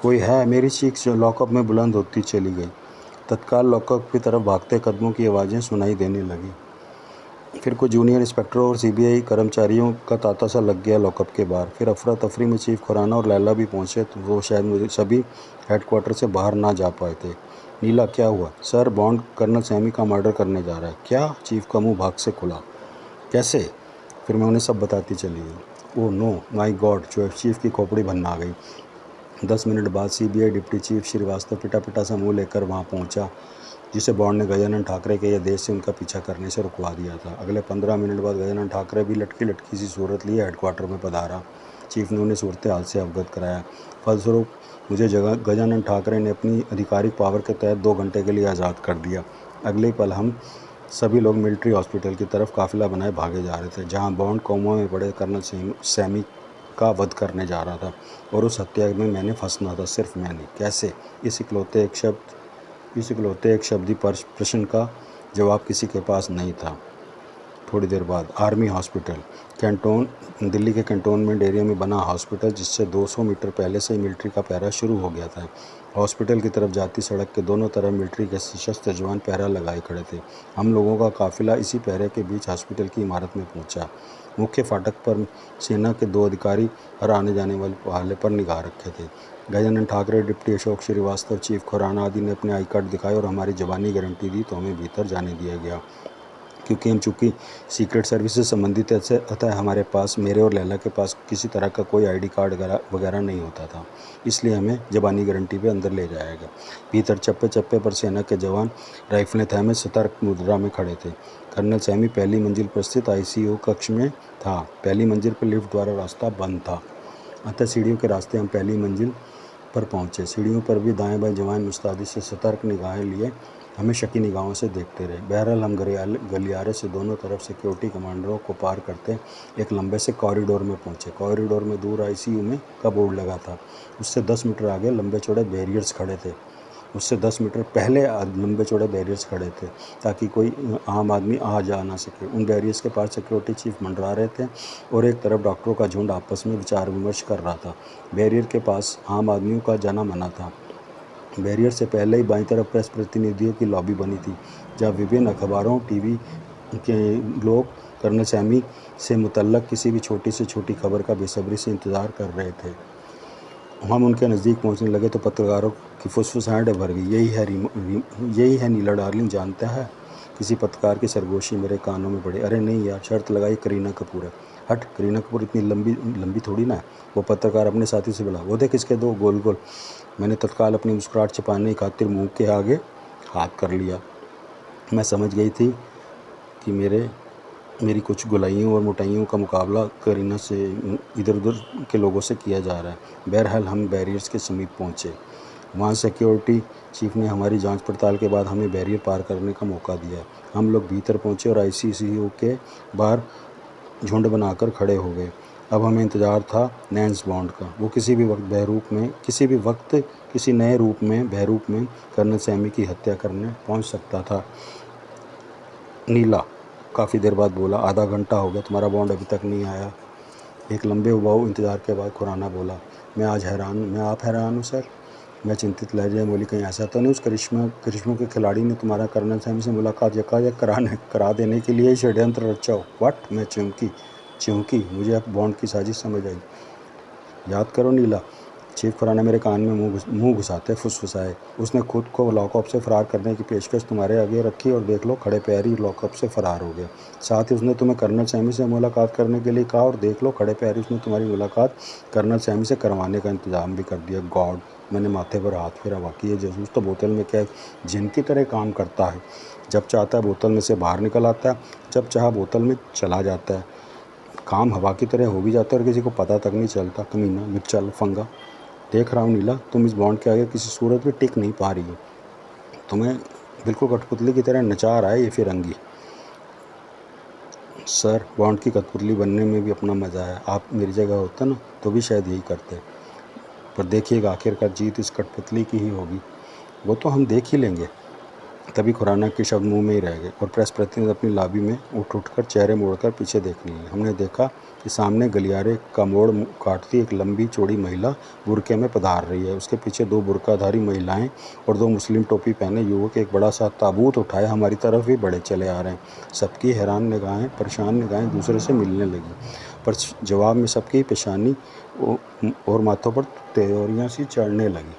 कोई है? मेरी चीख जो लॉकअप में बुलंद होती चली गई। तत्काल लॉकअप की तरफ भागते कदमों की आवाज़ें सुनाई देने लगीं। फिर कुछ जूनियर इंस्पेक्टरों और सीबीआई कर्मचारियों का तांता सा लग गया लॉकअप के बाहर। फिर अफरा तफरी में चीफ खुराना और लैला भी पहुंचे तो वो शायद मुझे सभी हेडक्वार्टर से बाहर ना जा पाए थे। नीला, क्या हुआ? सर, बॉन्ड कर्नल सैमी का मर्डर करने जा रहा है। क्या? चीफ का मुंह भाग से खुला। कैसे? फिर मैं उन्हें सब बताती चली गई। ओह नो, माई गॉड! चीफ की खोपड़ी भन आ गई। 10 मिनट बाद सीबीआई डिप्टी चीफ श्रीवास्तव पिटा पिटा सा मुंह लेकर वहां पहुंचा, जिसे बॉन्ड ने गजानन ठाकरे के आदेश से उनका पीछा करने से रुकवा दिया था। अगले 15 मिनट बाद गजानन ठाकरे भी लटकी लटकी सी सूरत लिए हेडक्वार्टर में पधारा। चीफ ने उन्हें सूरत हाल से अवगत कराया। फलस्वरूप मुझे गजानन ठाकरे ने अपनी आधिकारिक पावर के तहत 2 घंटे के लिए आज़ाद कर दिया। अगले ही पल हम सभी लोग मिलिट्री हॉस्पिटल की तरफ काफिला बनाए भागे जा रहे थे, जहां बॉन्ड कोमा में पड़े कर्नल सैमी का वध करने जा रहा था। और उस हत्या में मैंने फंसना था, सिर्फ मैंने। कैसे? इस इकलौते एक शब्दी प्रश्न का जवाब किसी के पास नहीं था। थोड़ी देर बाद आर्मी हॉस्पिटल, दिल्ली के कैंटोनमेंट एरिया में बना हॉस्पिटल, जिससे 200 मीटर पहले से ही मिलिट्री का पहरा शुरू हो गया था। हॉस्पिटल की तरफ जाती सड़क के दोनों तरफ मिलिट्री के सशस्त्र जवान पहरा लगाए खड़े थे। हम लोगों का काफिला इसी पहरे के बीच हॉस्पिटल की इमारत में पहुंचा। मुख्य फाटक पर सेना के 2 अधिकारी हर आने जाने वाले पर निगाह रखे थे। गजानन ठाकरे, डिप्टी अशोक श्रीवास्तव, चीफ खुराना आदि ने अपने आई कार्ड दिखाए और हमारी जबानी गारंटी दी तो हमें भीतर जाने दिया गया। क्योंकि हम चूँकि सीक्रेट सर्विस से संबंधित थे, अतः हमारे पास, मेरे और लैला के पास किसी तरह का कोई आईडी कार्ड वगैरह नहीं होता था, इसलिए हमें जबानी गारंटी पे अंदर ले जाया गया। भीतर चप्पे चप्पे पर सेना के जवान राइफलें थामे सतर्क मुद्रा में खड़े थे। कर्नल सैमी पहली मंजिल पर स्थित आईसीयू कक्ष में था। पहली मंजिल पर लिफ्ट द्वारा रास्ता बंद था, अतः सीढ़ियों के रास्ते हम पहली मंजिल पर पहुंचे। सीढ़ियों पर भी दाएं बाएं जवान मुस्तैदी से सतर्क निगाहें लिए हमें शकी निगाहों से देखते रहे। बहरहाल हम गलियारे से दोनों तरफ सिक्योरिटी कमांडरों को पार करते एक लंबे से कॉरिडोर में पहुंचे। कॉरिडोर में दूर आईसीयू में का बोर्ड लगा था। उससे 10 मीटर आगे लंबे चौड़े बैरियर्स खड़े थे। उससे 10 मीटर पहले लंबे चौड़े बैरियर्स खड़े थे, ताकि कोई आम आदमी आ जा ना सके। उन बैरियर्स के पास सिक्योरिटी चीफ मंडरा रहे थे और एक तरफ डॉक्टरों का झुंड आपस में विचार विमर्श कर रहा था। बैरियर के पास आम आदमियों का जाना मना था। बैरियर से पहले ही बाईं तरफ प्रेस प्रतिनिधियों की लॉबी बनी थी, जहाँ विभिन्न अखबारों, टीवी के लोग कर्नल सैमी से मुतल्लक किसी भी छोटी से छोटी खबर का बेसब्री से इंतज़ार कर रहे थे। हम उनके नज़दीक पहुंचने लगे तो पत्रकारों की फुसफुसाहटें भर गई। यही है नीला डार्लिंग, जानता है? किसी पत्रकार की सरगोशी मेरे कानों में पड़ी। अरे नहीं यार, शर्त लगाई करीना कपूर है। हट, करीना कपूर इतनी लंबी थोड़ी ना है। वो पत्रकार अपने साथी से बोला। वो देख इसके 2 गोल गोल। मैंने तत्काल अपनी मुस्कुराहट छिपाने की खातिर मुंह के आगे हाथ कर लिया। मैं समझ गई थी कि मेरी कुछ गुलाइयों और मोटाइयों का मुकाबला करीना से इधर उधर के लोगों से किया जा रहा है। बहरहाल हम बैरियर्स के समीप पहुंचे। वहां सिक्योरिटी चीफ ने हमारी जांच पड़ताल के बाद हमें बैरियर पार करने का मौका दिया। हम लोग भीतर पहुंचे और आईसीयू के बाहर झुंड बनाकर खड़े हो गए। अब हमें इंतज़ार था नैन्स बॉन्ड का। वो किसी भी वक्त किसी नए बहरूप में कर्नल सैमी की हत्या करने पहुंच सकता था। नीला काफ़ी देर बाद बोला। आधा घंटा हो गया, तुम्हारा बॉन्ड अभी तक नहीं आया। एक लंबे उबाऊ इंतज़ार के बाद खुराना बोला। मैं आप हैरान हूँ सर। मैं चिंतित लहजे में बोली, कहीं ऐसा तो नहीं उस करिश्मा के खिलाड़ी ने तुम्हारा कर्नल सैमी से मुलाकात यकायक करा देने के लिए षड्यंत्र रचा हो? व्हाट? मैं चौंकी। मुझे अब बॉन्ड की साजिश समझ आई। याद करो नीला, चीफ खुराना मेरे कान में मुंह घुसाते फुसफुसाए। उसने खुद को लॉकअप से फरार करने की पेशकश तुम्हारे आगे रखी और देख लो, खड़े पैर ही लॉकअप से फरार हो गया। साथ ही उसने तुम्हें कर्नल सैमी से मुलाकात करने के लिए कहा और देख लो, खड़े पैर ही उसने तुम्हारी मुलाकात कर्नल सैमी से करवाने का इंतजाम भी कर दिया। गॉड! मैंने माथे पर हाथ फेरा। वाकई ये जासूस तो बोतल में क्या जिन की तरह काम करता है। जब चाहता है बोतल में से बाहर निकल आता है, जब चाह बोतल में चला जाता है। काम हवा की तरह हो भी जाता है और किसी को पता तक नहीं चलता। कमीना, लुच्चा, लफंगा। देख रहा हूँ नीला, तुम इस बॉन्ड के आगे किसी सूरत में टिक नहीं पा रही हो। तुम्हें बिल्कुल कठपुतली की तरह नचा रहा है ये फिरंगी। सर, बॉन्ड की कठपुतली बनने में भी अपना मज़ा है। आप मेरी जगह होते ना तो भी शायद यही करते। पर देखिएगा, आखिरकार जीत इस कठपुतली की ही होगी। वो तो हम देख ही लेंगे। तभी खुराना के शब्द मुंह में ही रह गए और प्रेस प्रतिनिधि अपनी लॉबी में उठकर चेहरे मोड़कर पीछे देखने लगे। हमने देखा कि सामने गलियारे का मोड़ काटती एक लंबी चौड़ी महिला बुरके में पधार रही है। उसके पीछे 2 बुरकाधारी महिलाएं और 2 मुस्लिम टोपी पहने युवक एक बड़ा सा ताबूत उठाए हमारी तरफ ही बढ़े चले आ रहे हैं। सबकी हैरान निगाहें, परेशान निगाहें एक दूसरे से मिलने लगी, पर जवाब में सबकी पेशानी और माथों पर त्योरियां सी चढ़ने लगी।